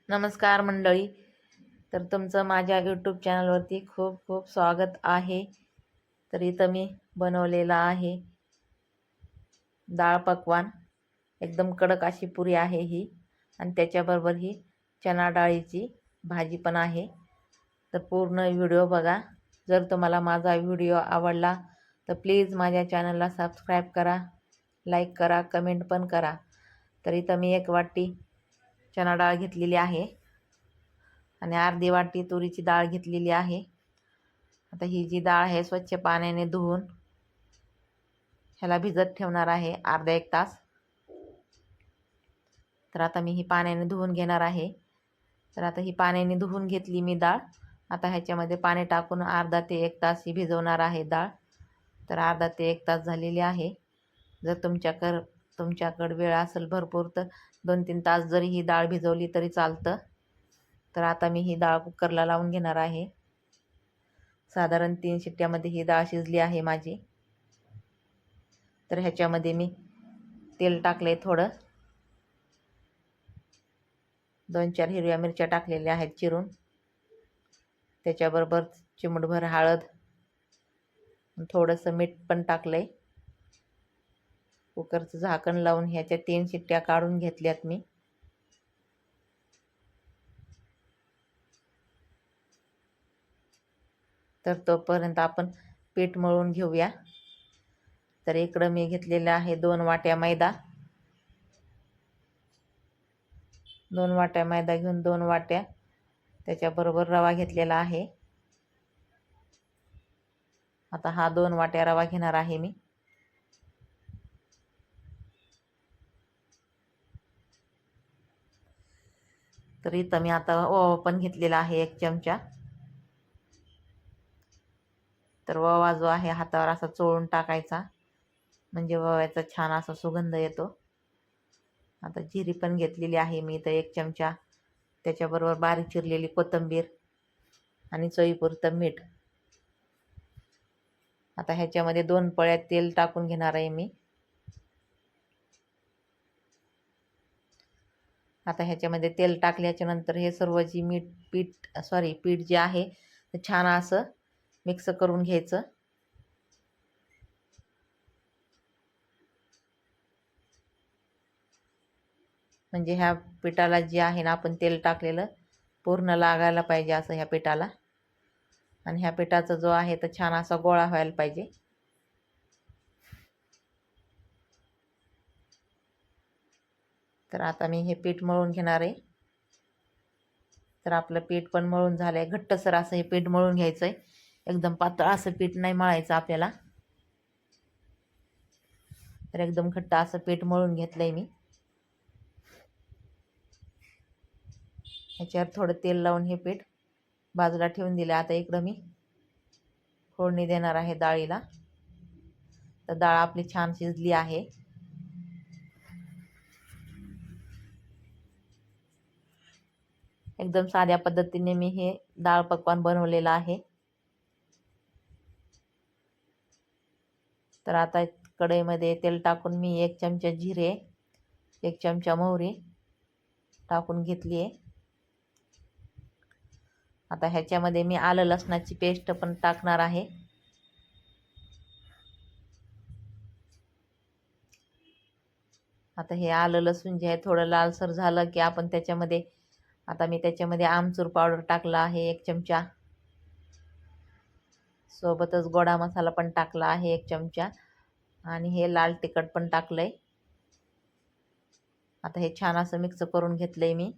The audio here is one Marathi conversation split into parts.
नमस्कार मंडळी. तर तुमचं माझ्या यूट्यूब चॅनलवरती खूप खूप स्वागत आहे. तर इथं मी बनवलेला आहे डाळ पकवान. एकदम कडक अशी पुरी आहे ही, आणि त्याच्याबरोबर ही चणा डाळीची भाजी पण आहे. तर पूर्ण व्हिडिओ बघा. जर तुम्हाला माझा व्हिडिओ आवडला तर प्लीज माझ्या चॅनलला सबस्क्राईब करा, लाईक करा, कमेंट पण करा. तर इथं मी 1 वाटी चणा डाळ घेतलेली आहे आणि अर्धी वाटी तुरीची डाळ घेतलेली आहे. आता ही जी डाळ आहे स्वच्छ पाण्याने धुवून ह्याला भिजत ठेवणार आहे अर्धा 1 तास. तर आता मी ही पाण्याने धुवून घेणार आहे. तर आता ही पाण्याने धुवून घेतली मी डाळ. आता ह्याच्यामध्ये पाणी टाकून अर्धा ते 1 तास ही भिजवणार आहे डाळ. तर अर्धा ते 1 तास झालेली आहे. जर तुमच्याकडे वेळ असेल भरपूर तर 2-3 तास जरी ही डाळ भिजवली तरी चालतं. तर आता मी ही डाळ कुकरला लावून घेणार आहे. साधारण 3 शिट्ट्यामध्ये ही डाळ शिजली आहे माझी. तर ह्याच्यामध्ये मी तेल टाकले थोडं. 2-4 हिरव्या मिरच्या टाकलेल्या आहेत चिरून. त्याच्याबरोबर चिमूटभर हळद, थोडंसं मीठ पण टाकलंय. कुकरचं झाकण लावून ह्याच्या 3 शिट्ट्या काढून घेतल्यात मी. तर तोपर्यंत आपण पीठ मळून घेऊया. तर इकडं मी घेतलेलं आहे 2 वाट्या मैदा. 2 वाट्या मैदा घेऊन 2 वाट्या त्याच्याबरोबर रवा घेतलेला आहे. आता हा 2 वाट्या रवा घेणार आहे मी. तर इथं मी आता ओवा पण घेतलेला आहे 1 चमचा. तर ओवा जो आहे हातावर असा चोळून टाकायचा, म्हणजे ओव्याचा छान असा सुगंध येतो. आता जिरी पण घेतलेली आहे मी इथं 1 चमचा. त्याच्याबरोबर बारीक चिरलेली कोथिंबीर आणि चवीपुरतं मीठ. आता ह्याच्यामध्ये 2 पळ्या तेल टाकून घेणार आहे मी. आता ह्याच्यामध्ये तेल टाकल्याच्या नंतर हे सर्व जी पीठ जे आहे ते छान असं मिक्स करून घ्यायचं. म्हणजे ह्या पिठाला जे आहे ना आपण तेल टाकलेलं पूर्ण लागायला पाहिजे असं ह्या पिठाला. आणि ह्या पिठाचा जो आहे तर छान असा गोळा व्हायला पाहिजे. तर आता मी हे पीठ मळून घेणार आहे. तर आपलं पीठ पण मळून झालंय. घट्टसर असं हे पीठ मळून घ्यायचंय. एकदम पातळ असं पीठ नाही मळायचं आपल्याला. तर एकदम घट्ट असं पीठ मळून घेतलंय मी. ह्याच्यावर थोडं तेल लावून हे पीठ बाजूला ठेवून दिलं. आता इकडं मी फोडणी देणार आहे डाळीला. तर डाळ आपली छान शिजली आहे. एकदम साध्या पद्धतीने मी हे डाळ पकवान बनवलेलं आहे. तर आता कढईमध्ये तेल टाकून मी 1 चमचा जिरे, 1 चमचा मोहरी टाकून घेतली आहे. आता ह्याच्यामध्ये मी आलं लसणाची पेस्ट पण टाकणार आहे. आता हे आलं लसूण जे आहे थोडं लालसर झालं की आपण त्याच्यामध्ये आमचूर पावडर टाकला आहे 1 चमचा. सोबतच गोडा मसाला पण टाकला आहे 1 चमचा, आणि हे लाल तिखट पण टाकलंय. आता हे छान असं मिक्स करून घेतलंय मी.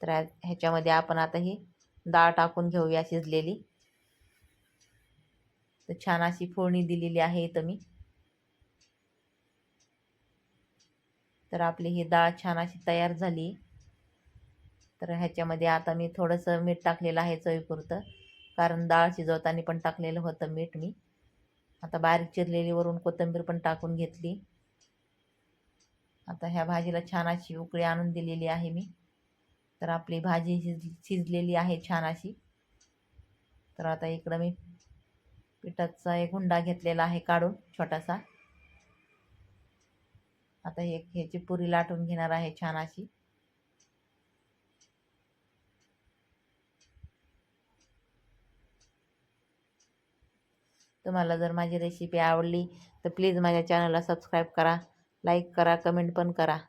तर ह्याच्यामध्ये आपण आता ही डाळ टाकून घेऊया शिजलेली. तर छान अशी फोडणी दिलेली आहे इथं मी. तर आपली ही डाळ छान अशी तयार झाली. तर ह्याच्यामध्ये आता मी थोडंसं मीठ टाकलेलं आहे चवीपुरतं, कारण डाळ शिजवताना पण टाकलेलं होतं मीठ मी. आता बारीक चिरलेली वरून कोथिंबीर पण टाकून घेतली. आता ह्या भाजीला छान अशी उकळी आणून दिलेली आहे मी. तर आपली भाजी शिजलेली आहे छान अशी. तर आता इकडं मी पिठाचा एक हुंडा घेतलेला आहे काढून छोटासा. आता ह्याची पुरी लाटून घेणार आहे छान अशी. तुम्हाला जर माझी रेसिपी आवडली तर प्लीज माझ्या चॅनलला सबस्क्राईब करा, लाईक करा, कमेंट पण करा.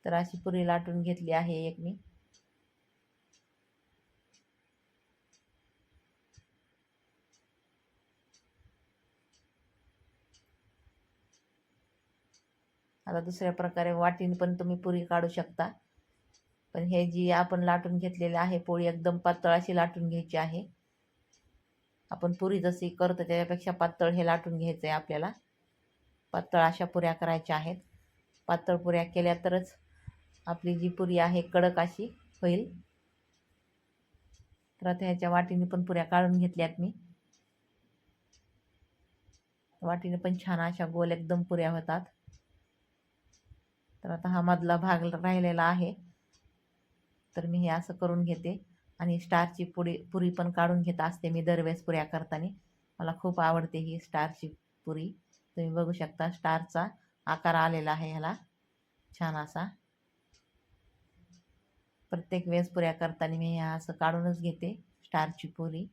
तर अशी पुरी लाटून घेतली आहे एक मी. आता दुसऱ्या प्रकारे वाटीने पण तुम्ही पुरी काढू शकता. पण हे जी आपण लाटून घेतलेली आहे पोळी एकदम पातळ अशी लाटून घ्यायची आहे. आपण पुरी जशी करतो त्याच्यापेक्षा पातळ हे लाटून घ्यायचं आहे आपल्याला. पातळ अशा पुऱ्या करायच्या आहेत. पातळ पुऱ्या केल्या तरच आपली जी पुरी आहे कडक अशी होईल. तर आता ह्याच्या वाटीने पण पुऱ्या काढून घेतल्यात मी. वाटीने पण छान अशा गोल एकदम पुऱ्या होतात. तर आता हा मधला भाग राहिलेला आहे, तर मी हे असं करून घेते. आणि स्टारची पुरी पण काढून घेत असते मी दरवेळेस पुऱ्या करताना. मला खूप आवडते ही स्टारची पुरी. तुम्ही बघू शकता स्टारचा आकार आलेला आहे ह्याला छान असा. प्रत्येक वेळेस पुऱ्या करताना मी ह्या असं काढूनच घेते स्टारची पुरी.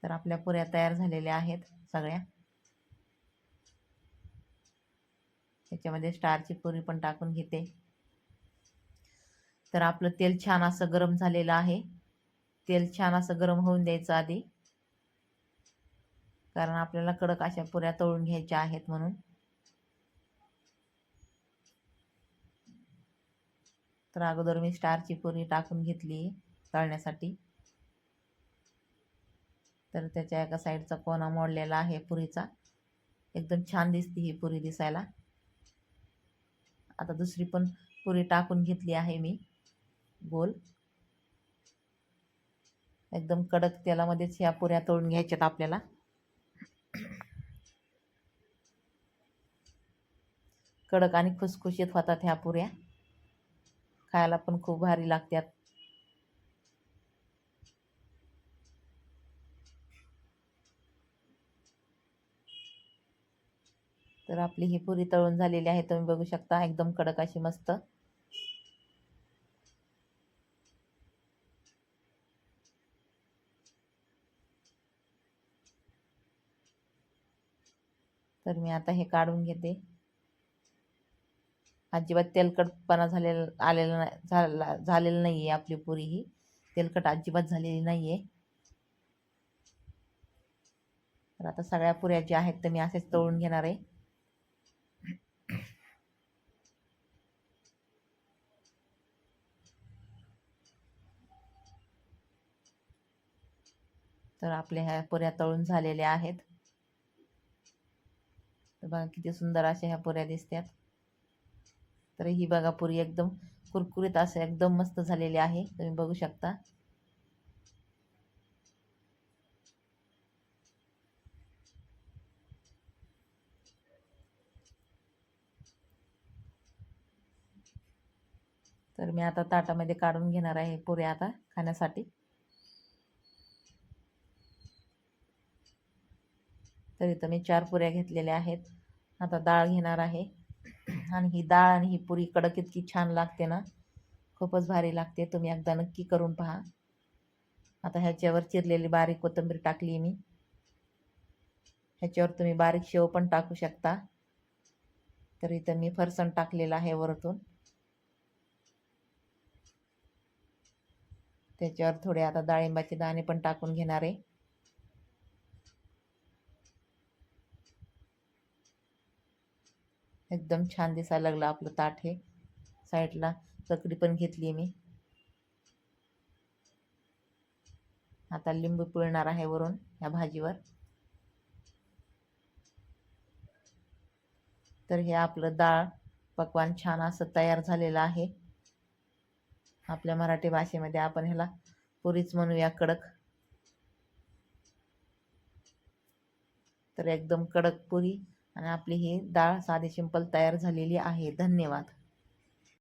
तर आपल्या पुऱ्या तयार झालेल्या आहेत सगळ्या. त्याच्यामध्ये स्टारची पुरी पण टाकून घेते. तर आपलं तेल छान असं गरम झालेलं आहे. तेल छान असं गरम होऊन द्यायचं आधी, कारण आपल्याला कडक अशा पुऱ्या तळून घ्यायच्या आहेत म्हणून. तर अगोदर मी स्टारची पुरी टाकून घेतली तळण्यासाठी. तर त्याच्या एका साईडचा कोना मोडलेला आहे पुरीचा. एकदम छान दिसते ही पुरी दिसायला. आता दुसरी पण पुरी टाकून घेतली आहे मी गोल. एकदम कडक तेलामध्येच ह्या पुऱ्या तळून घ्यायच्यात आपल्याला. कडक आणि खुसखुशीत होतात ह्या पुऱ्या, खायला पण खूप भारी लागतात. तर आपली ही पुरी तळून झालेली आहे, तुम्ही बघू शकता एकदम कडक अशी मस्त. तर मी आता हे काढून घेते. अजिबात तेलकटपणा झालेला नाहीये आपली पुरी ही. तेलकट अजिबात झालेली नाहीये. तर आता सगळ्या पुऱ्या ज्या आहेत तर मी असेच तळून घेणार आहे. तर आपल्या ह्या पुऱ्या तळून झालेल्या आहेत. तर बघा किती सुंदर अशा ह्या पुऱ्या दिसतात. तर ही बघा पुरी एकदम कुरकुरीत असं एकदम मस्त झालेली आहे, तुम्ही बघू शकता. तर मी आता ताटामध्ये काढून घेणार आहे पुऱ्या आता खाण्यासाठी. तर इथं मी 4 पुऱ्या घेतलेल्या आहेत. आता डाळ घेणार आहे. आणि ही डाळ आणि ही पुरी कडक इतकी छान लागते ना, खूपच भारी लागते. तुम्ही एकदा नक्की करून पहा. आता ह्याच्यावर चिरलेली बारीक कोथिंबीर टाकली मी. ह्याच्यावर तुम्ही बारीक शेव पण टाकू शकता. तर इथं मी फरसाण टाकलेलं आहे वरतून. त्याच्यावर थोडे आता डाळिंबाचे दाणे पण टाकून घेणार आहे. एकदम छान दिसायला लागलं आपलं ताट हे. साईडला चकली पण घेतली मी. आता लिंबू पिळणार आहे वरून या भाजीवर. तर हे आपलं डाळ पकवान छान असं तयार झालेलं आहे. आपल्या मराठी भाषेमध्ये आपण ह्याला पुरीच म्हणूया, कडक. तर एकदम कडक पुरी आणि आपली ही डाळ साधी सिंपल तयार झालेली आहे. धन्यवाद.